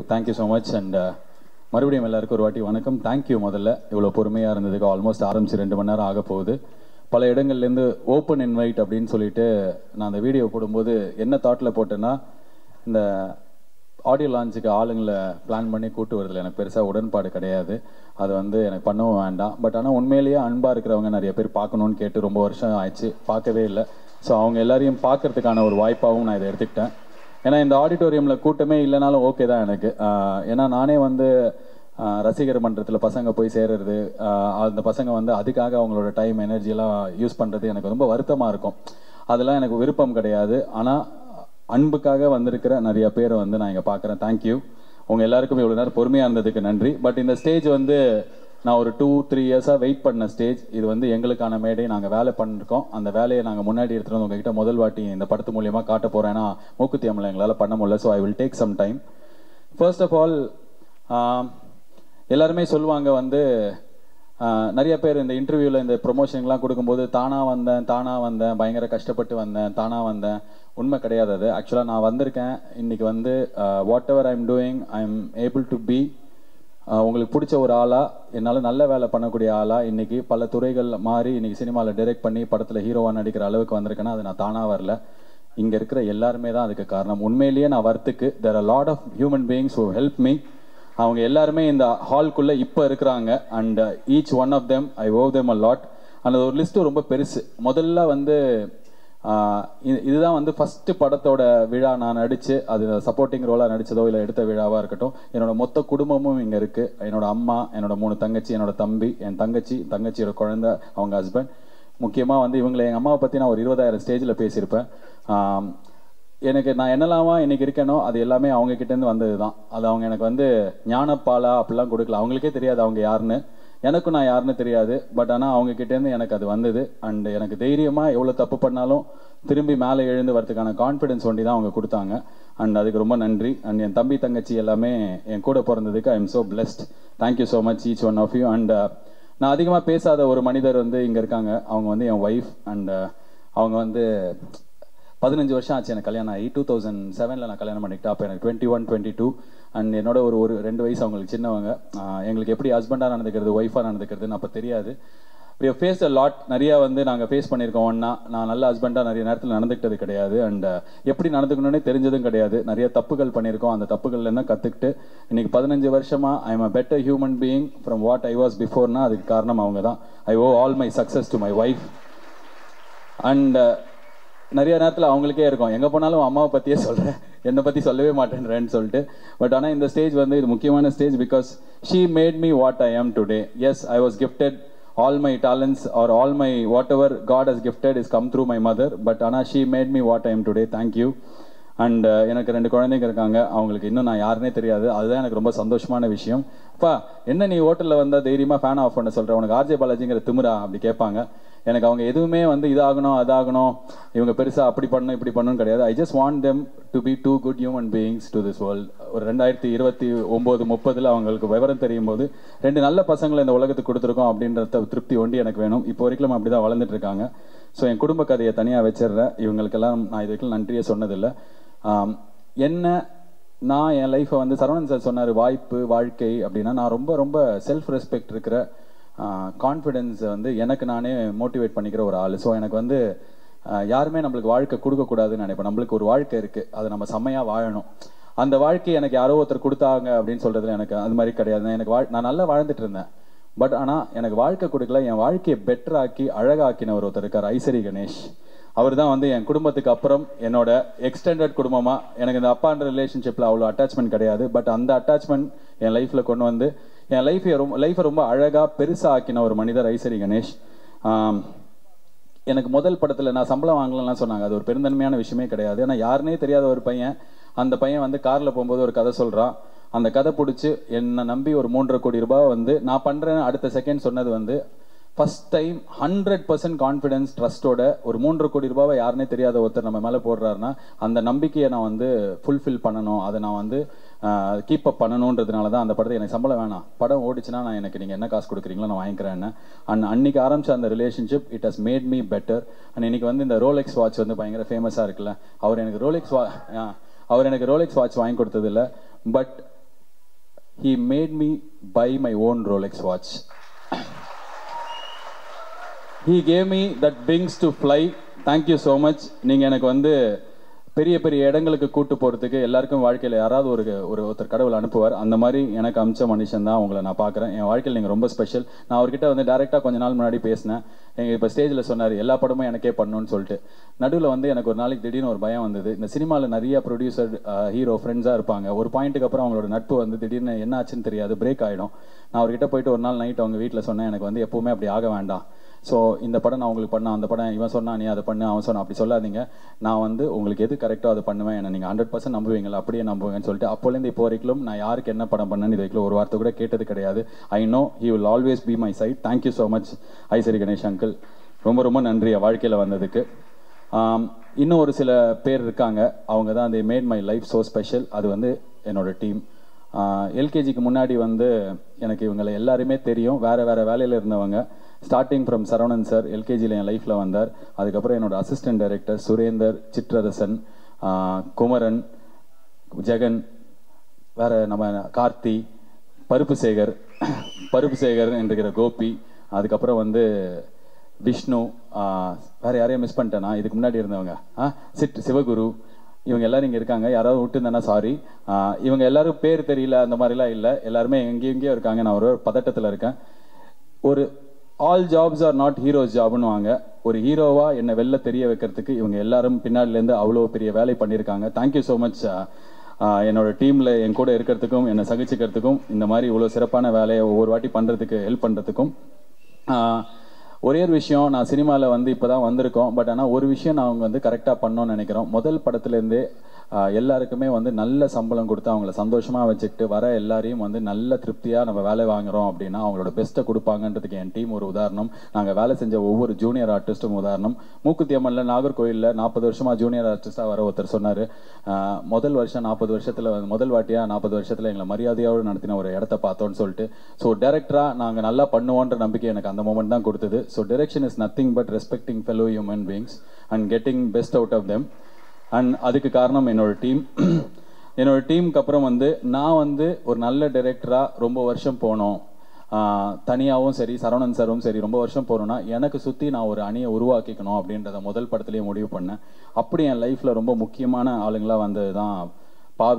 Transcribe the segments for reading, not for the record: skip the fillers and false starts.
Thank you so much and மறுபடியும் எல்லாருக்கும் ஒரு வாட்டி வணக்கம். தேங்க்யூ. முதல்ல இவ்வளோ பொறுமையாக இருந்ததுக்கு. ஆல்மோஸ்ட் ஆரம்பிச்சு 2 மணி நேரம் ஆக போகுது. பல இடங்கள்லேருந்து ஓப்பன் இன்வைட் அப்படின்னு சொல்லிட்டு நான் அந்த வீடியோ போடும்போது என்ன தாட்டில் போட்டேன்னா, இந்த ஆடியோ லான்ச்சுக்கு ஆளுங்களை பிளான் பண்ணி கூட்டு வரதில்லை எனக்கு பெருசாக உடன்பாடு கிடையாது. அது எனக்கு பண்ணவும் வேண்டாம். பட் ஆனால் உண்மையிலேயே அன்பாக இருக்கிறவங்க நிறைய பேர் பார்க்கணுன்னு கேட்டு ரொம்ப வருஷம் ஆயிடுச்சு, பார்க்கவே இல்லை. ஸோ அவங்க எல்லாரையும் பார்க்கறதுக்கான ஒரு வாய்ப்பாகவும் நான் இதை எடுத்துக்கிட்டேன். ஏன்னா இந்த ஆடிட்டோரியமில் கூட்டமே இல்லைனாலும் ஓகே தான் எனக்கு. ஏன்னா நானே ரசிகர் மன்றத்தில் பசங்க போய் சேர்றது, அந்த பசங்க அதுக்காக அவங்களோட டைம் எனர்ஜியெல்லாம் யூஸ் பண்ணுறது எனக்கு ரொம்ப வருத்தமாக இருக்கும். அதெல்லாம் எனக்கு விருப்பம் கிடையாது. ஆனால் அன்புக்காக வந்திருக்கிற நிறைய பேரை நான் இங்கே பார்க்குறேன். தேங்க்யூ. உங்கள் எல்லாருக்கும் இவ்வளோ நேரம் பொறுமையாக இருந்ததுக்கு நன்றி. பட் இந்த ஸ்டேஜ் நான் ஒரு 2-3 இயர்ஸாக வெயிட் பண்ண ஸ்டேஜ். இது எங்களுக்கான மேடை. நாங்கள் வேலை பண்ணிருக்கோம். அந்த வேலையை நாங்கள் முன்னாடி எடுத்துகிட்டு வந்து உங்ககிட்ட முதல் வாட்டி இந்த படத்து மூலியமாக காட்ட போகிறேன். ஏன்னா மூக்குத்தி அம்மலை எங்களால் பண்ண முடியல. So I will take some time. First of all, எல்லாருமே சொல்லுவாங்க நிறைய பேர் இந்த இன்டர்வியூவில் இந்த ப்ரொமோஷன்லாம் கொடுக்கும்போது தானாக வந்தேன், பயங்கர கஷ்டப்பட்டு தானாக வந்தேன். உண்மை கிடையாது அது. ஆக்சுவலாக நான் வந்திருக்கேன் இன்னைக்கு whatever I am doing, I am able to be உங்களுக்கு பிடிச்ச ஒரு ஆளாக, என்னால் நல்ல வேலை பண்ணக்கூடிய ஆளாக இன்றைக்கி பல துறைகள் மாறி இன்றைக்கி சினிமாவில் டைரக்ட் பண்ணி படத்தில் ஹீரோவாக நடிக்கிற அளவுக்கு வந்திருக்கேன்னா அது நான் தானாக வரல. இங்கே இருக்கிற எல்லாருமே தான் அதுக்கு காரணம். உண்மையிலேயே நான் வரத்துக்கு there are lot of human beings who help me. அவங்க எல்லாருமே இந்த ஹால்குள்ளே இப்போ இருக்கிறாங்க. And each one of them I owe them a lot. அந்த ஒரு லிஸ்ட்டு ரொம்ப பெருசு. முதல்ல இதுதான் ஃபஸ்ட்டு படத்தோட விழா நான் நடித்து அது சப்போர்ட்டிங் ரோலாக நடித்ததோ இல்லை எடுத்த விழாவாக இருக்கட்டும். என்னோட மொத்த குடும்பமும் இங்கே இருக்குது. என்னோட அம்மா, என்னோட 3 தங்கச்சி, என்னோட தம்பி, என் தங்கச்சியோட குழந்தை, அவங்க ஹஸ்பண்ட். முக்கியமாக இவங்களை எங்கள் அம்மாவை பற்றி நான் ஒரு 20,000 ஸ்டேஜில் பேசியிருப்பேன். நான் என்னெல்லாமா இன்னைக்கு இருக்கேனோ அது எல்லாமே அவங்க கிட்டேருந்து வந்தது தான். அது அவங்க எனக்கு ஞானப்பாலா அப்படிலாம் கொடுக்கல. அவங்களுக்கே தெரியாது அவங்க யாருன்னு, எனக்கும் நான் யாருன்னு தெரியாது. பட் ஆனால் அவங்க கிட்டேருந்து எனக்கு அது வந்தது. அண்ட் எனக்கு தைரியமாக எவ்வளோ தப்பு பண்ணாலும் திரும்பி மேலே எழுந்து வரதுக்கான கான்ஃபிடென்ஸ் ஒண்டி தான் அவங்க கொடுத்தாங்க. அண்ட் அதுக்கு ரொம்ப நன்றி. அண்ட் என் தம்பி தங்கச்சி எல்லாமே என் கூட பிறந்ததுக்கு I am so blessed. Thank you so much each one of you. And நான் அதிகமாக பேசாத ஒரு மனிதர் இங்கே இருக்காங்க. அவங்க என் ஒய்ஃப். அண்ட் அவங்க 15 வருஷம் ஆச்சு எனக்கு கல்யாணம் ஆகி. 2007 நான் கல்யாணம் பண்ணிக்கிட்டேன். அப்போ எனக்கு 21, 22. அண்ட் என்னோட ஒரு 2 வயசு அவங்களுக்கு சின்னவங்க. எங்களுக்கு எப்படி ஹஸ்பண்டாக நடந்துக்கிறது, ஒய்ஃபாக நடந்துக்கிறதுன்னு அப்போ தெரியாது. We have faced a lot. நிறையா நாங்கள் ஃபேஸ் பண்ணியிருக்கோம் ஒன்றா. நான் நல்ல ஹஸ்பண்டாக நிறைய நேரத்தில் நடந்துக்கிட்டது கிடையாது. அண்ட் எப்படி நடந்துக்கணுன்னே தெரிஞ்சதும் கிடையாது. நிறைய தப்புகள் பண்ணியிருக்கோம். அந்த தப்புகள்லேருந்து கற்றுக்கிட்டு இன்றைக்கி 15 வருஷமாக I am a better human being from what I was பிஃபோர்னா அதுக்கு காரணம் அவங்க தான். I owe all my success to my wife. And நிறைய நேரத்தில் அவங்களுக்கே இருக்கும், எங்கே போனாலும் அம்மாவை பற்றியே சொல்கிறேன், என்னை பற்றி சொல்லவே மாட்டேன்றேன்னு சொல்லிட்டு. பட் ஆனால் இந்த ஸ்டேஜ் இது முக்கியமான stage. Because she made me what I am today. Yes, I was gifted all my talents or all my whatever God has gifted is come through my mother. But ஆனால் she made me what I am today. Thank you. And எனக்கு 2 குழந்தைங்க இருக்காங்க. அவங்களுக்கு இன்னும் நான் யாருன்னே தெரியாது. அதுதான் எனக்கு ரொம்ப சந்தோஷமான விஷயம். அப்பா, என்ன நீ ஹோட்டலில் வந்தால் தைரியமாக ஃபேன் ஆஃப் பண்ண சொல்கிறேன், உனக்கு ஆர்ஜே பாலாஜிங்கிற திமிரா அப்படி கேட்பாங்க. எனக்கு அவங்க எதுவுமே இதாகணும் அதாகணும், இவங்க பெருசாக அப்படி பண்ணணும் இப்படி பண்ணணும் கிடையாது. I just want them to be 2 good human beings to this world. ஒரு 2029-30 அவங்களுக்கு விவரம் தெரியும் போது 2 நல்ல பசங்களை இந்த உலகத்துக்கு கொடுத்துருக்கோம் அப்படின்ற திருப்தி ஒண்டி எனக்கு வேணும். இப்போ வரைக்கும் அப்படி தான் வளர்ந்துட்டு இருக்காங்க. ஸோ என் குடும்ப கதையை தனியாக வச்சிடுறேன். இவங்களுக்கெல்லாம் நான் இது வரைக்கும் நன்றியே சொன்னதில்லை. நான் என் லைஃப்பை சரவணன் சார் சொன்னார் வாய்ப்பு வாழ்க்கை அப்படின்னா, நான் ரொம்ப ரொம்ப செல்ஃப் ரெஸ்பெக்ட் இருக்கிற, கான்ஃபிடென்ஸ் எனக்கு நானே மோட்டிவேட் பண்ணிக்கிற ஒரு ஆள். ஸோ எனக்கு யாருமே நம்மளுக்கு வாழ்க்கை கொடுக்கக்கூடாதுன்னு நினைப்பேன். நம்மளுக்கு ஒரு வாழ்க்கை இருக்குது, அதை நம்ம செம்மையாக வாழணும். அந்த வாழ்க்கையை எனக்கு யாரோ ஒருத்தர் கொடுத்தாங்க அப்படின்னு சொல்கிறதுல எனக்கு அது மாதிரி கிடையாது. நான் நல்லா வாழ்ந்துட்டு இருந்தேன். பட் ஆனால் எனக்கு வாழ்க்கை கொடுக்கல, என் வாழ்க்கையை பெட்டராக்கி அழகாக்கின ஒருத்தர் இருக்கார், ஐசரி கணேஷ். அவர் தான் என் குடும்பத்துக்கு அப்புறம் என்னோட எக்ஸ்டெண்டட் குடும்பமாக. எனக்கு இந்த அப்பான்ற ரிலேஷன்ஷிப்பில் அவ்வளோ அட்டாச்மெண்ட் கிடையாது. பட் அந்த அட்டாச்மெண்ட் என் லைஃப்பில் கொண்டு என் லைஃப்பை ரொம்ப அழகாக பெருசாக ஆக்கின ஒரு மனிதர் ஐசரி கணேஷ். எனக்கு முதல் படத்தில் நான் சம்பளம் வாங்கலன்னா சொன்னாங்க. அது ஒரு பெருந்தன்மையான விஷயமே கிடையாது. ஏன்னா யாருனே தெரியாத ஒரு பையன், அந்த பையன் காரில் போகும்போது ஒரு கதை சொல்கிறான். அந்த கதை பிடிச்சி என்னை நம்பி ஒரு 3.5 கோடி ரூபாய் நான் பண்ணுறேன்னு அடுத்த செகண்ட் சொன்னது ஃபஸ்ட் டைம் 100% கான்ஃபிடென்ஸ் ட்ரஸ்ட்டோட ஒரு 3.5 கோடி ரூபாவை யாருனே தெரியாத ஒருத்தர் நம்ம மேலே போடுறாருன்னா அந்த நம்பிக்கையை நான் ஃபுல்ஃபில் பண்ணணும், அதை நான் கீப் அப் பண்ணணுன்றதுனால தான் அந்த படத்தை எனக்கு சம்பளம் வேணாம், படம் ஓடிச்சுன்னா நான் எனக்கு நீங்கள் என்ன காசு கொடுக்குறீங்களோ நான் வாங்கிக்கிறேன்னு. அன்னைக்கு ஆரம்பித்த அந்த relationship it has made me better. And இன்னைக்கு இந்த ரோலெக்ஸ் வாட்ச் பயங்கர ஃபேமஸாக இருக்குல்ல, அவர் எனக்கு ரோலெக்ஸ் வாட்ச் வாங்கி கொடுத்ததில்ல. But he made me buy my own Rolex watch. He gave me that wings to fly. Thank you so much. நீங்கள் எனக்கு வந்து பெரிய பெரிய இடங்களுக்கு கூட்டு போகிறதுக்கு எல்லாருக்கும் வாழ்க்கையில் யாராவது ஒருத்தர் கடவுள் அனுப்புவார். அந்த மாதிரி எனக்கு அமிச்ச மனுஷன் தான் உங்களை நான் பார்க்குறேன். என் வாழ்க்கையில் நீங்கள் ரொம்ப ஸ்பெஷல். நான் அவர்கிட்ட வந்து டேரெக்டாக கொஞ்ச நாள் முன்னாடி பேசினேன். எங்கள் இப்போ ஸ்டேஜில் சொன்னார் எல்லா படமும் எனக்கே பண்ணணும்னு சொல்லிட்டு. நடுவில் வந்து எனக்கு ஒரு நாளைக்கு திடீர்னு ஒரு பயம் வந்தது. இந்த சினிமாவில் நிறைய ப்ரொடியூசர் ஹீரோ ஃப்ரெண்ட்ஸாக இருப்பாங்க. ஒரு பாயிண்ட்டுக்கு அப்புறம் அவங்களோட நட்பு வந்து திடீர்னு என்ன ஆச்சுன்னு தெரியாது, பிரேக் ஆகிடும். நான் அவர்கிட்ட போயிட்டு ஒரு நாள் நைட் அவங்க வீட்டில் சொன்னேன், எனக்கு வந்து எப்போவுமே அப்படி ஆக வேண்டாம். ஸோ இந்த படம் நான் உங்களுக்கு பண்ணேன், அந்த படம் இவன் சொன்னா நீ அதை பண்ணு, அவன் சொன்னான், அப்படி சொல்லாதீங்க. நான் வந்து உங்களுக்கு எது கரெக்டோ அதை பண்ணுவேன், என்னை நீங்கள் 100% நம்புவீங்களா, அப்படியே நம்புவேன்னு சொல்லிட்டு அப்போலேருந்து இப்போ வரைக்கும் நான் யாருக்கு என்ன படம் பண்ணேன்னு இது வரைக்கும் ஒரு வார்த்தை கூட கேட்டது கிடையாது. I know he will always be my side. Thank you so much Ishari Ganesh uncle. ரொம்ப ரொம்ப நன்றி வாழ்க்கையில் வந்ததுக்கு. இன்னும் ஒரு சில பேர் இருக்காங்க, அவங்க தான் they made my life so special. அது வந்து என்னோட டீம். எல்கேஜிக்கு முன்னாடி வந்து எனக்கு இவங்களை எல்லாருமே தெரியும், வேறு வேறு வேலையில் இருந்தவங்க. ஸ்டார்டிங் ஃப்ரம் சரவணன் சார் எல்கேஜியில் என் லைஃப்பில் வந்தார். அதுக்கப்புறம் என்னோட அசிஸ்டன்ட் டைரக்டர் சுரேந்தர், சிற்றரசன், குமரன், ஜெகன், வேறு நம்ம கார்த்தி, பருப்பு சேகர் என்கிற கோபி, அதுக்கப்புறம் வந்து விஷ்ணு, வேறு யாரையும் மிஸ் பண்ணிட்டேனா இதுக்கு முன்னாடி இருந்தவங்க, சிவகுரு, இவங்க எல்லாரும் இங்கே இருக்காங்க. யாராவது விட்டுருந்தேன்னா சாரி. இவங்க எல்லாரும் பேர் தெரியல அந்த மாதிரிலாம் இல்லை, எல்லாருமே எங்கேயோ இருக்காங்க. நான் ஒரு பதட்டத்தில் இருக்கேன். ஒரு all jobs are not heroes ஜாப்னு வாங்க. ஒரு ஹீரோவாக என்னை வெளில தெரிய வைக்கிறதுக்கு இவங்க எல்லாரும் பின்னாடிலேருந்து அவ்வளோ பெரிய வேலை பண்ணியிருக்காங்க. Thank you so much. என்னோட டீமில் என் கூட இருக்கிறதுக்கும் என்னை சகிச்சுக்கிறதுக்கும் இந்த மாதிரி இவ்வளோ சிறப்பான வேலையை ஒவ்வொரு வாட்டி பண்ணுறதுக்கு ஹெல்ப் பண்ணுறதுக்கும். ஒரே ஒரு விஷயம், நான் சினிமாவில் வந்து இப்போ தான் வந்திருக்கோம், பட் ஆனால் ஒரு விஷயம் நான் அவங்க வந்து கரெக்டாக பண்ணோன்னு நினைக்கிறோம். முதல் படத்துலேருந்தே எல்லாருக்குமே வந்து நல்ல சம்பளம் கொடுத்து அவங்கள சந்தோஷமாக வச்சுக்கிட்டு வர எல்லாரையும் வந்து நல்ல திருப்தியாக நம்ம வேலை வாங்குகிறோம் அப்படின்னா அவங்களோட பெஸ்ட்டை கொடுப்பாங்கன்றதுக்கு என் டீம் ஒரு உதாரணம். நாங்கள் வேலை செஞ்ச ஒவ்வொரு ஜூனியர் ஆர்டிஸ்ட்டும் உதாரணம். மூக்குத்தி அம்மனில் நாகர்கோயிலில் 40 வருஷமாக ஜூனியர் ஆர்டிஸ்ட்டாக வர ஒருத்தர் சொன்னார், முதல் வருஷம் 40 வருஷத்தில் முதல் வாட்டியாக 40 வருஷத்தில் எங்களை மரியாதையோடு நடத்தின ஒரு இடத்த பார்த்தோன்னு சொல்லிட்டு. ஸோ டைரக்டராக நாங்கள் நல்லா பண்ணுவோன்ற நம்பிக்கை எனக்கு அந்த மொமெண்ட் தான் கொடுத்தது. So direction is nothing but respecting fellow human beings and getting best out of them. And அதுக்கு காரணம் என்னோட டீம். என்னோட டீமுக்கு அப்புறம் வந்து நான் வந்து ஒரு நல்ல டைரக்டராக ரொம்ப வருஷம் போனோம், தனியாகவும் சரி சரவணன் சாரும் சரி ரொம்ப வருஷம் போகணுன்னா எனக்கு சுற்றி நான் ஒரு அணியை உருவாக்கிக்கணும் அப்படின்றத முதல் படத்துலேயே முடிவு பண்ணேன். அப்படி என் லைஃப்பில் ரொம்ப முக்கியமான ஆளுங்களாக வந்தது தான் பா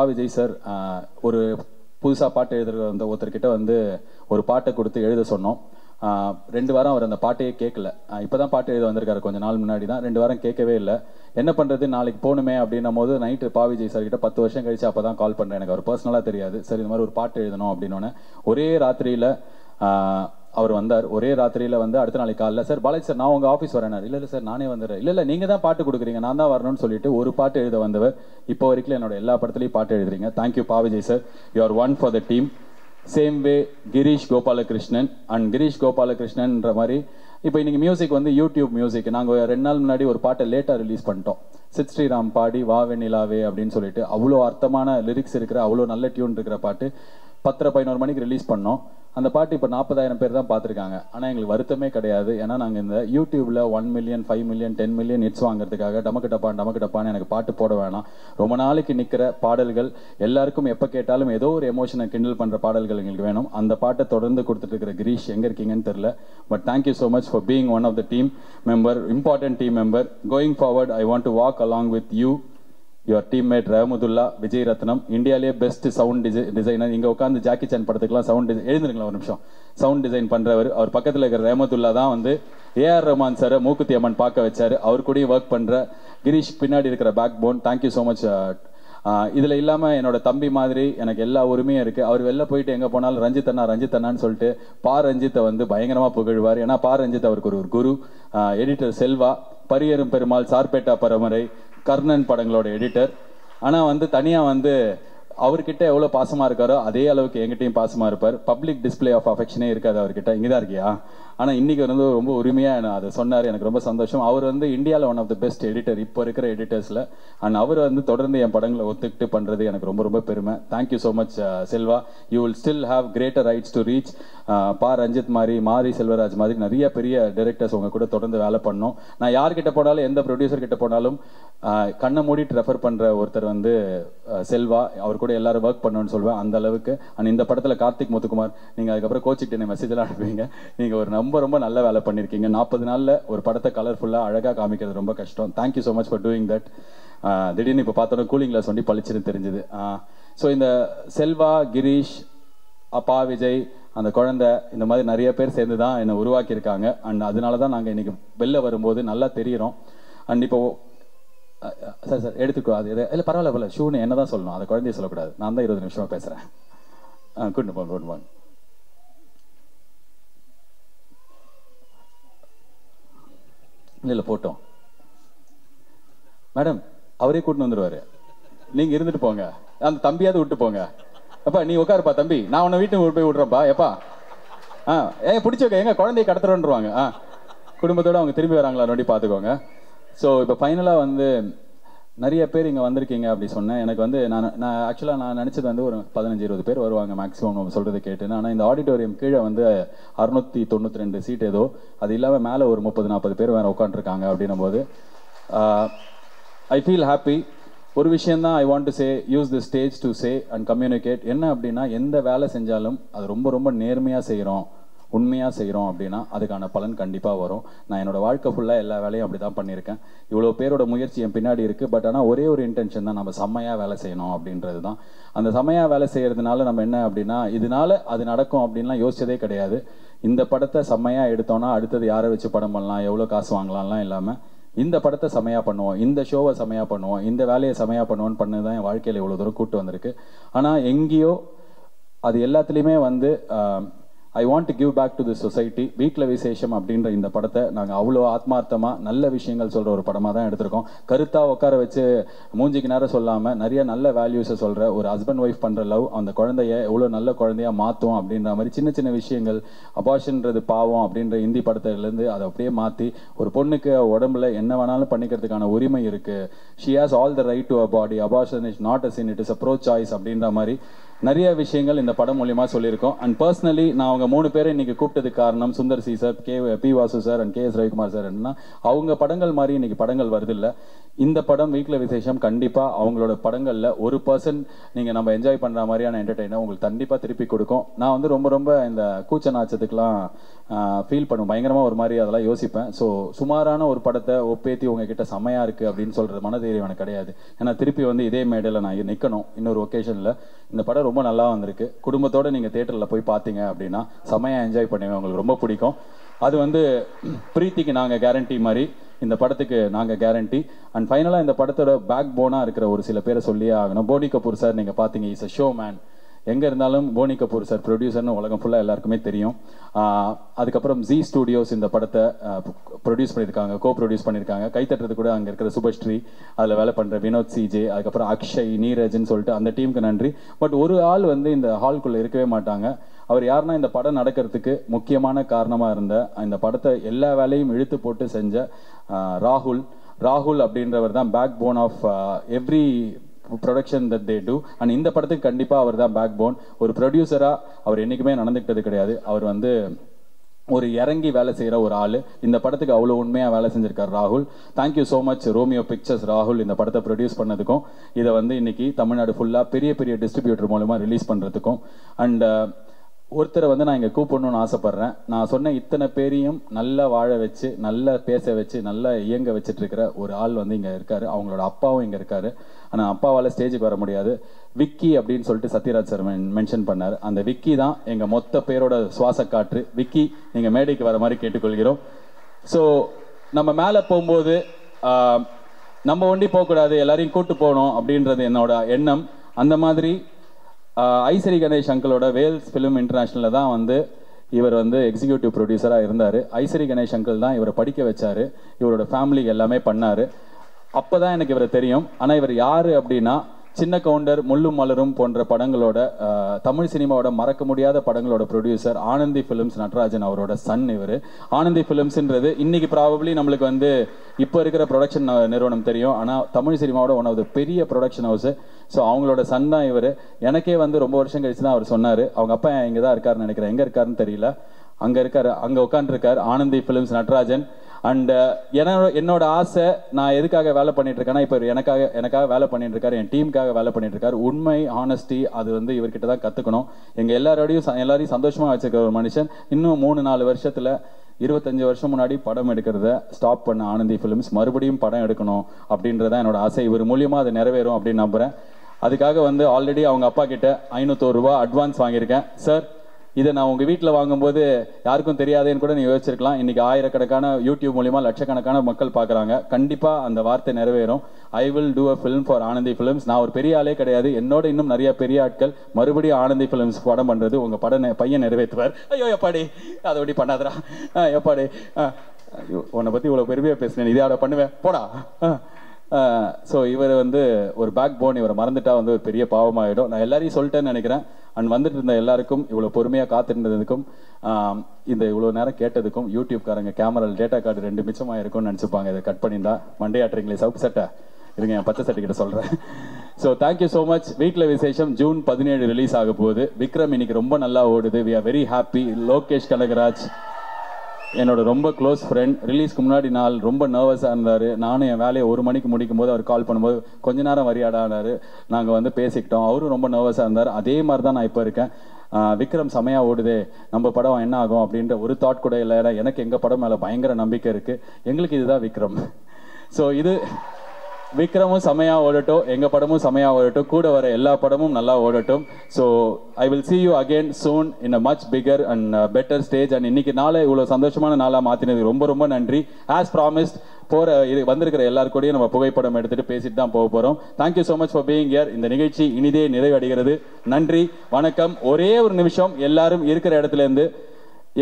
விஜய் சார். ஒரு புதுசாக பாட்டு எழுதுகிற அந்த ஒருத்தர்கிட்ட வந்து ஒரு பாட்டை கொடுத்து எழுத சொன்னோம். 2 வாரம் அவர் அந்த பாட்டையே கேட்கல. இப்போ தான் பாட்டு எழுத வந்திருக்காரு, கொஞ்சம் நாள் முன்னாடி தான். 2 வாரம் கேட்கவே இல்லை. என்ன பண்ணுறது, நாளைக்கு போகணுமே அப்படின்னும் போது நைட்டு பா விஜய் சார் கிட்ட 10 வருஷம் கழிச்சு அப்போ தான் கால் பண்ணுறேன். எனக்கு அவர் பர்சனலாக தெரியாது. சரி இந்த மாதிரி ஒரு பாட்டு எழுதணும் அப்படின்னோடனே ஒரே ராத்திரியில் அவர் வந்தார். ஒரே ராத்திரியில் வந்து அடுத்த நாளைக்கு காலையில், சார் பாலாஜி சார் நான் உங்கள் ஆஃபீஸ் வரேனார். இல்லை சார் நானே வந்துடுறேன். இல்லை நீங்கள் தான் பாட்டு கொடுக்குறீங்க, நான் தான் வரணும்னு சொல்லிட்டு ஒரு பாட்டு எழுத வந்தவர் இப்போ வரைக்கும் என்னோட எல்லா படத்துலையும் பாட்டு எழுதுறீங்க. Thank you Pa Vijay sir, you are one for the team. Same way Girish Gopalakrishnan and Girish கோபாலகிருஷ்ணன்ற மாதிரி இப்போ இன்றைக்கி மியூசிக் வந்து யூடியூப் மியூசிக். நாங்கள் 2 நாள் முன்னாடி ஒரு பாட்டை லேட்டாக ரிலீஸ் பண்ணிட்டோம். சித் ஸ்ரீராம் பாடி வா வெண்ணிலாவே அப்படின்னு சொல்லிட்டு அவ்வளோ அர்த்தமான லிரிக்ஸ் இருக்கிற அவ்வளோ நல்ல டியூன் இருக்கிற பாட்டு 10-11 மணிக்கு ரிலீஸ் பண்ணோம். அந்த பாட்டு இப்போ 40,000 பேர் தான் பார்த்துருக்காங்க. ஆனால் எங்களுக்கு வருத்தமே கிடையாது. ஏன்னா நாங்கள் இந்த யூடியூப்பில் 1 மில்லியன் 5 மில்லியன் 10 மில்லியன் ஹிட்ஸ் வாங்குறதுக்காக டமக்கு டப்பான்னு எனக்கு பாட்டு போட வேணாம். ரொம்ப நாளைக்கு நிற்கிற பாடல்கள், எல்லாருக்கும் எப்போ கேட்டாலும் ஏதோ ஒரு எமோஷனை கிண்டல் பண்ணுற பாடல்கள் எங்களுக்கு வேணும். அந்த பாட்டை தொடர்ந்து கொடுத்துட்டு இருக்கிற கிரீஷ் எங்கே இருக்கீங்கன்னு தெரில. But thank you so much for being one of the team member, important team member. Going forward I want to walk along with you, your teammate Rahmathullah, Vijay Rathnam, இந்தியாவிலேயே பெஸ்ட் சவுண்ட் டிசைனர். இங்கே உட்காந்து ஜாக்கி சான் படத்துக்குலாம் சவுண்ட் எழுந்துருங்களா ஒரு நிமிஷம், sound design பண்ணுறவர். அவர் பக்கத்தில் இருக்கிற ரஹமுதுல்லா தான் வந்து ஏஆர் ரஹ்மான் சாரை மூக்குத்தி அம்மன் பார்க்க வச்சார். அவர் கூடயும் ஒர்க் பண்ணுற கிரீஷ் பின்னாடி இருக்கிற backbone. Thank you so much. இதில் இல்லாமல் என்னோட தம்பி மாதிரி எனக்கு எல்லா உரிமையும் இருக்குது. அவர் வெளில போயிட்டு எங்கே போனாலும் ரஞ்சித் அண்ணான்னு சொல்லிட்டு பா ரஞ்சித்தை வந்து பயங்கரமாக புகழ்வார். ஏன்னா பா ரஞ்சித் அவருக்கு ஒரு குரு. எடிட்டர் செல்வா, பரியரும் பெருமாள், சார்பேட்டா பரமரை, கர்ணன் படங்களோட எடிட்டர். ஆனால் வந்து தனியாக வந்து அவர்கிட்ட எவ்வளோ பாசமாக இருக்காரோ அதே அளவுக்கு எங்கிட்டையும் பாசமாக இருப்பார். பப்ளிக் டிஸ்பிளே ஆஃப் அஃபெக்ஷனே இருக்காது அவர்கிட்ட. இங்கே தான் இருக்கியா? ஆனால் இன்றைக்கி வந்து ரொம்ப உரிமையாக அதை சொன்னார். எனக்கு ரொம்ப சந்தோஷம். அவர் வந்து இந்தியாவில் one of the best editor இப்போ இருக்கிற எடிட்டர்ஸில். அண்ட் அவர் வந்து தொடர்ந்து என் படங்களை ஒத்துக்கிட்டு பண்ணுறது எனக்கு ரொம்ப ரொம்ப பெருமை. Thank you so much Selva. You will still have greater rights to reach. Pa Ranjith மாதிரி, மாரி செல்வராஜ் மாதிரி நிறைய பெரிய டைரக்டர்ஸ் உங்கள் கூட தொடர்ந்து வேலை பண்ணோம். நான் யார்கிட்ட போனாலும், எந்த ப்ரொடியூசர் கிட்ட போனாலும் கண்ணை மூடிட்டு ரெஃபர் பண்ணுற ஒருத்தர் வந்து செல்வா. அவர் கூட எல்லாரும் ஒர்க் பண்ணணும்னு சொல்லுவேன் அந்த அளவுக்கு. அண்ட் இந்த படத்தில் கார்த்திக் முத்துக்குமார் நீங்கள் அதுக்கப்புறம் கோச்சிக்கிட்டு என்ன மெசேஜெல்லாம் அனுப்புவீங்க. நீங்கள் ஒரு ரொம்ப நல்ல வேலை பண்ணியிருக்கீங்க. 40 நாளில் ஒரு படத்தை கலர்ஃபுல்லாக அழகாக காமிக்கிறது ரொம்ப கஷ்டம். Thank you so much for doing that. திடீர்னு இப்போ பார்த்தோன்னா கூலிங் கிளாஸ் வண்டி பளிச்சுன்னு தெரிஞ்சுது. ஸோ இந்த செல்வா, கிரீஷ், அப்பா விஜய், அந்த குழந்தை, இந்த மாதிரி நிறைய பேர் சேர்ந்து தான் என்னை உருவாக்கியிருக்காங்க. அண்ட் அதனால தான் நாங்கள் இன்றைக்கி வெளில வரும்போது நல்லா தெரிகிறோம். அண்ட் இப்போ சார் எடுத்துக்கோ, அது இல்லை பரவாயில்ல ஷூன்னு என்ன தான் சொல்லணும், அதை குழந்தைய சொல்லக்கூடாது. நான் தான் 20 நிமிஷமாக பேசுகிறேன். கூட்டு போங்க. இல்லை போட்டோம் மேடம், அவரே கூட்டின்னு வந்துடுவார். நீங்கள் இருந்துட்டு போங்க, அந்த தம்பியாவது விட்டு போங்க. அப்பா நீ உட்காருப்பா தம்பி, நான் உன்னை வீட்டுக்கு போய் விட்றேன்ப்பா. எப்பா பிடிச்சி வைக்க, எங்க குழந்தைய கடத்துறோன்றுவாங்க. குடும்பத்தோடு அவங்க திரும்பி வராங்களா நோண்டி பார்த்துக்கோங்க. ஸோ இப்போ ஃபைனலாக நிறைய பேர் இங்கே வந்திருக்கீங்க அப்படி சொன்னேன். எனக்கு நான் ஆக்சுவலாக நான் நினச்சது ஒரு 15-20 பேர் வருவாங்க மேக்ஸிமம் நம்ம சொல்கிறது கேட்டுன்னு. ஆனால் இந்த ஆடிட்டோரியம் கீழே 692 சீட் ஏதோ, அது இல்லாமல் மேலே ஒரு 30-40 பேர் வேறு உட்காந்துருக்காங்க. அப்படின்னும் போது ஐ ஃபீல் ஹாப்பி. ஒரு விஷயந்தான் ஐ want to say, use the stage to say and communicate. என்ன அப்படின்னா, எந்த வேலை செஞ்சாலும் அது ரொம்ப நேர்மையாக செய்கிறோம், உண்மையாக செய்கிறோம் அப்படின்னா அதுக்கான பலன் கண்டிப்பாக வரும். நான் என்னோடய வாழ்க்கை ஃபுல்லாக எல்லா வேலையும் அப்படி தான் பண்ணியிருக்கேன். இவ்வளோ பேரோட முயற்சி என் பின்னாடி இருக்குது. பட் ஆனால் ஒரே ஒரு இன்டென்ஷன் தான், நம்ம செம்மையாக வேலை செய்யணும் அப்படின்றது தான். அந்த செம்மையாக வேலை செய்கிறதுனால நம்ம என்ன அப்படின்னா, இதனால அது நடக்கும் அப்படின்லாம் யோசிச்சதே கிடையாது. இந்த படத்தை செம்மையாக எடுத்தோன்னா அடுத்தது யாரை வச்சு படம் பண்ணலாம், எவ்வளோ காசு வாங்கலாம்லாம் இல்லாமல் இந்த படத்தை செமையாக பண்ணுவோம், இந்த ஷோவை செமையாக பண்ணுவோம், இந்த வேலையை செமையாக பண்ணுவோன்னு பண்ணது தான் என் வாழ்க்கையில் இவ்வளோ தூரம் கூட்டு வந்திருக்கு. ஆனால் எங்கேயோ அது எல்லாத்துலேயுமே I want to give back to the society. வீட்டில் விசேஷம் அப்படின்ற இந்த படத்தை நாங்கள் அவ்வளோ ஆத்மார்த்தமாக நல்ல விஷயங்கள் சொல்கிற ஒரு படமாக தான் எடுத்திருக்கோம். கருத்தாக உட்கார வச்சு மூஞ்சிக்கு நேரம் சொல்லாமல் நிறைய நல்ல வேல்யூஸை சொல்கிற ஒரு ஹஸ்பண்ட் ஒய்ஃப் பண்ணுற லவ், அந்த குழந்தைய எவ்வளோ நல்ல குழந்தையாக மாற்றும் அப்படின்ற மாதிரி சின்ன விஷயங்கள். அபார்ஷன்றது பாவம் அப்படின்ற ஹிந்தி படத்துலேருந்து அதை அப்படியே மாற்றி ஒரு பொண்ணுக்கு உடம்புல என்ன வேணாலும் பண்ணிக்கிறதுக்கான உரிமை இருக்குது. She has all the right to a body. Abortion is not a sin, it is a pro choice அப்படின்ற மாதிரி நிறைய விஷயங்கள் இந்த படம் மூலியமாக சொல்லியிருக்கோம். அண்ட் பர்சனலி நான் அவங்க 3 பேரை இன்னைக்கு கூப்பிட்டதுக்கு காரணம் Sundar C sir, P Vasu sir and KS Ravikumar sir. என்னன்னா, அவங்க படங்கள் மாதிரி இன்னைக்கு படங்கள் வருது இல்லை. இந்த படம் வீட்டில் விசேஷம் கண்டிப்பாக அவங்களோட படங்களில் 1% நீங்கள் நம்ம என்ஜாய் பண்ணுற மாதிரியான என்டர்டெயினர் உங்களுக்கு கண்டிப்பாக திருப்பி கொடுக்கும். நான் ரொம்ப இந்த கூச்ச நாச்சத்துக்கெலாம் ஃபீல் பண்ணுவேன், பயங்கரமாக ஒரு மாதிரி அதெல்லாம் யோசிப்பேன். ஸோ சுமாரான ஒரு படத்தை ஒப்பேத்தி உங்ககிட்ட செம்மையாக இருக்குது அப்படின்னு சொல்கிற மனதைரியம் எனக்கு கிடையாது. ஏன்னா திருப்பி இதே மேடையில் நான் நிற்கணும் இன்னொரு ஒகேஷனில். இந்த படம் ரொம்ப நல்லா வந்திருக்கு. குடும்பத்தோடு நீங்கள் தியேட்டரில் போய் பார்த்தீங்க அப்படின்னா செம்மையாக என்ஜாய் பண்ணுவேன், உங்களுக்கு ரொம்ப பிடிக்கும். அது பிரீத்திக்கு நாங்கள் கேரண்டி மாதிரி இந்த படத்துக்கு நாங்கள் கேரண்டி. அண்ட் ஃபைனலாக இந்த படத்தோட பேக் போனாக இருக்கிற ஒரு சில பேரை சொல்லியே ஆகணும். போனி கபூர் சார் நீங்கள் பார்த்தீங்க, இஸ் அ ஷோ மேன். எங்கே இருந்தாலும் போனி கபூர் சார் ப்ரொடியூசர்னு உலகம் ஃபுல்லாக எல்லாருக்குமே தெரியும். அதுக்கப்புறம் ஜி ஸ்டூடியோஸ் இந்த படத்தை ப்ரொடியூஸ் பண்ணியிருக்காங்க, ப்ரொடியூஸ் பண்ணியிருக்காங்க. கைத்தட்டுறது கூட அங்கே இருக்கிற சுபஸ்ரீ, அதில் வேலை பண்ணுற வினோத் சிஜே, அதுக்கப்புறம் அக்ஷய், நீரஜ்னு சொல்லிட்டு அந்த டீமுக்கு நன்றி. பட் ஒரு ஆள் இந்த ஹால்குள்ளே இருக்கவே மாட்டாங்க. அவர் யாருன்னா, இந்த படம் நடக்கிறதுக்கு முக்கியமான காரணமாக இருந்த, இந்த படத்தை எல்லா வேலையும் இழுத்து போட்டு செஞ்ச ராகுல் அப்படின்றவர் தான் backbone of every production that they do. And இந்த படத்துக்கு கண்டிப்பாக அவர் தான் பேக் போன். ஒரு ப்ரொடியூசராக அவர் என்றைக்குமே நடந்துக்கிட்டது கிடையாது. அவர் ஒரு இறங்கி வேலை செய்கிற ஒரு ஆள். இந்த படத்துக்கு அவ்வளோ உண்மையாக வேலை செஞ்சிருக்கார் ராகுல். Thank you so much Romeo pictures ராகுல், இந்த படத்தை ப்ரொடியூஸ் பண்ணதுக்கும் இதை இன்னைக்கு தமிழ்நாடு ஃபுல்லாக பெரிய டிஸ்ட்ரிபியூட்டர் மூலமாக ரிலீஸ் பண்ணுறதுக்கும். அண்ட் ஒருத்தரை நான் இங்கே கூப்பிடணும்னு ஆசைப்பட்றேன். நான் சொன்ன இத்தனை பேரையும் நல்லா வாழ வச்சு, நல்லா பேச வச்சு, நல்லா இயங்க வச்சுட்டு இருக்கிற ஒரு ஆள் இங்கே இருக்காரு. அவங்களோட அப்பாவும் இங்கே இருக்காரு. ஆனால் அப்பாவால் ஸ்டேஜுக்கு வர முடியாது. விக்கி அப்படின்னு சொல்லிட்டு சத்யராஜ் சார் மென்ஷன் பண்ணார். அந்த விக்கி தான் எங்கள் மொத்த பேரோட சுவாச காற்று. விக்கி, நீங்கள் மேடைக்கு வர மாதிரி கேட்டுக்கொள்கிறோம். ஸோ நம்ம மேலே போகும்போது நம்ம ஒண்டி போகக்கூடாது, எல்லாரையும் கூட்டு போகணும் அப்படின்றது என்னோட எண்ணம். அந்த மாதிரி ஐசரி கணேஷ் அங்கிளோட வேல்ஸ் ஃபிலிம் இன்டர்நேஷ்னலில் தான் இவர் எக்ஸிக்யூட்டிவ் ப்ரொடியூசராக இருந்தார். ஐசரி கணேஷ் அங்கிள் தான் இவரை படிக்க வச்சார், இவரோட ஃபேமிலிக்கு எல்லாமே பண்ணார். அப்போ தான் எனக்கு இவரை தெரியும். ஆனால் இவர் யார் அப்படின்னா, சின்ன கவுண்டர், முள்ளும் மலரும் போன்ற படங்களோட, தமிழ் சினிமாவோட மறக்க முடியாத படங்களோட ப்ரொடியூசர் ஆனந்தி ஃபிலிம்ஸ் நடராஜன் அவரோட சன் இவர். ஆனந்தி ஃபிலிம்ஸ்ன்றது இன்னைக்கு ப்ராபப்ளி நம்மளுக்கு இப்போ இருக்கிற ப்ரொடக்ஷன் நிறுவனம் தெரியும். ஆனால் தமிழ் சினிமாவோட ஒன் ஆஃப் த பெரிய ப்ரொடக்ஷன் ஹவுஸ். ஸோ அவங்களோட சன் தான் இவர். எனக்கே ரொம்ப வருஷம் கழிச்சு தான் அவர் சொன்னார். அவங்க அப்பா இங்கே தான் இருக்காருன்னு நினைக்கிறேன், எங்கே இருக்காருன்னு தெரியல. அங்கே இருக்கார், அங்கே உட்காந்துருக்கார் ஆனந்தி ஃபிலிம்ஸ் நடராஜன். அண்ட் என்னோட ஆசை, நான் எதுக்காக வேலை பண்ணிட்டு இருக்கேன்னா, இப்போ எனக்காக வேலை பண்ணிட்டு இருக்காரு, என் டீமுக்காக வேலை பண்ணிட்டு இருக்காரு. உண்மை, ஆனஸ்டி, அது வந்து இவர்கிட்ட தான் கற்றுக்கணும். எங்கள் எல்லாரையும் சந்தோஷமாக வச்சுருக்கிற ஒரு மனுஷன். இன்னும் 3-4 வருஷத்தில் 25 வருஷம் முன்னாடி படம் எடுக்கிறத ஸ்டாப் பண்ண ஆனந்தி ஃபிலிம்ஸ் மறுபடியும் படம் எடுக்கணும் அப்படின்றதான் என்னோட ஆசை. இவர் மூலியமாக அது நிறைவேறும் அப்படின்னு நம்புகிறேன். அதுக்காக வந்து ஆல்ரெடி அவங்க அப்பா கிட்ட 500 ரூபா அட்வான்ஸ் வாங்கியிருக்கேன். சார், இதை நான் உங்கள் வீட்டில் வாங்கும்போது யாருக்கும் தெரியாதேன்னு கூட நீங்கள் யோசிச்சிருக்கலாம். இன்றைக்கி ஆயிரக்கணக்கான யூடியூப் மூலிமா லட்சக்கணக்கான மக்கள் பார்க்குறாங்க. கண்டிப்பாக அந்த வார்த்தை நிறைவேறும். I will do a film for Anandhi films. நான் ஒரு பெரிய ஆளே கிடையாது, என்னோட இன்னும் நிறைய பெரிய ஆட்கள் மறுபடியும் ஆனந்தி ஃபிலிம்ஸ் படம் பண்ணுறது உங்கள் பையன் நிறைவேற்றுவார். ஐயோ எப்பாடி அதை ஒட்டி பண்ணாதரா, எப்பாடி உன்னை பற்றி இவ்வளோ பெருமையாக பேசுனேன், இதை பண்ணுவேன் போடா. ஸோ இவர் வந்து ஒரு பேக் போன், இவரை மறந்துட்டா வந்து ஒரு பெரிய பாவமாகிடும். நான் எல்லாரையும் சொல்லிட்டேன்னு நினைக்கிறேன். அண்ட் வந்துட்டு இருந்த எல்லாருக்கும், இவ்வளோ பொறுமையாக காத்திருந்ததுக்கும், இந்த இவ்வளோ நேரம் கேட்டதுக்கும், யூடியூப்காரங்க கேமராவில் டேட்டா கார்டு 2 மிச்சமாக இருக்கும்னு நினச்சிப்பாங்க. இதை கட் பண்ணியிருந்தா மண்டையாட்டுறீங்களே சவுப்பு சட்டை, இருங்க என் பச்சை சட்டை கிட்ட சொல்கிறேன். So thank you so much. வீட்டில் விசேஷம் ஜூன் 17 ரிலீஸ் ஆக போகுது. விக்ரம் இன்னைக்கு ரொம்ப நல்லா ஓடுது. We are very happy. Lokesh Kanagaraj என்னோட ரொம்ப க்ளோஸ் ஃப்ரெண்ட். ரிலீஸ்க்கு முன்னாடி நாள் ரொம்ப நர்வஸாக இருந்தார். நானும் என் வேலையை 1 மணிக்கு முடிக்கும் போது அவர் கால் பண்ணும்போது கொஞ்ச நேரம் வரியாடானார். நாங்கள் வந்து பேசிக்கிட்டோம். அவரும் ரொம்ப நர்வஸாக இருந்தார். அதே மாதிரி தான் நான் இப்போ இருக்கேன். விக்ரம் செமையாக ஓடுதே, நம்ம படம் என்ன ஆகும் அப்படின்ற ஒரு தாட் கூட இல்லை. ஏன்னா எனக்கு எங்கள் படம் மேலே பயங்கர நம்பிக்கை இருக்குது. எங்களுக்கு இதுதான் விக்ரம். ஸோ இது விக்ரமும் செமையாக ஓடட்டும், எங்கள் படமும் செமையாக ஓடட்டும், கூட வர எல்லா படமும் நல்லா ஓடட்டும். So I will see you again soon in a much bigger and better stage. And இன்னைக்கு நாளை இவ்வளோ சந்தோஷமான நாளாக மாற்றினதுக்கு ரொம்ப ரொம்ப நன்றி. ஆஸ் ப்ராமிஸ்ட் வந்திருக்கிற எல்லாருக்கூடையும் நம்ம புகைப்படம் எடுத்துகிட்டு பேசிட்டு தான் போக போகிறோம். Thank you so much for being here. இந்த நிகழ்ச்சி இனிதே நிறைவடைகிறது. நன்றி, வணக்கம். ஒரே ஒரு நிமிஷம், எல்லாரும் இருக்கிற இடத்துலேருந்து.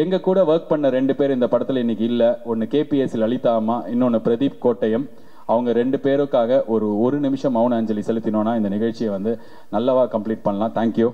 எங்கள் கூட ஒர்க் பண்ண 2 பேர் இந்த படத்தில் இன்னைக்கு இல்லை. ஒன்று KPS லலிதா அம்மா, இன்னொன்று பிரதீப் கோட்டயம். அவங்க 2 பேருக்காக ஒரு நிமிஷம் மௌன அஞ்சலி செலுத்தினோன்னா இந்த நிகழ்ச்சியை வந்து நல்லாவா கம்ப்ளீட் பண்ணலாம். தேங்க்யூ.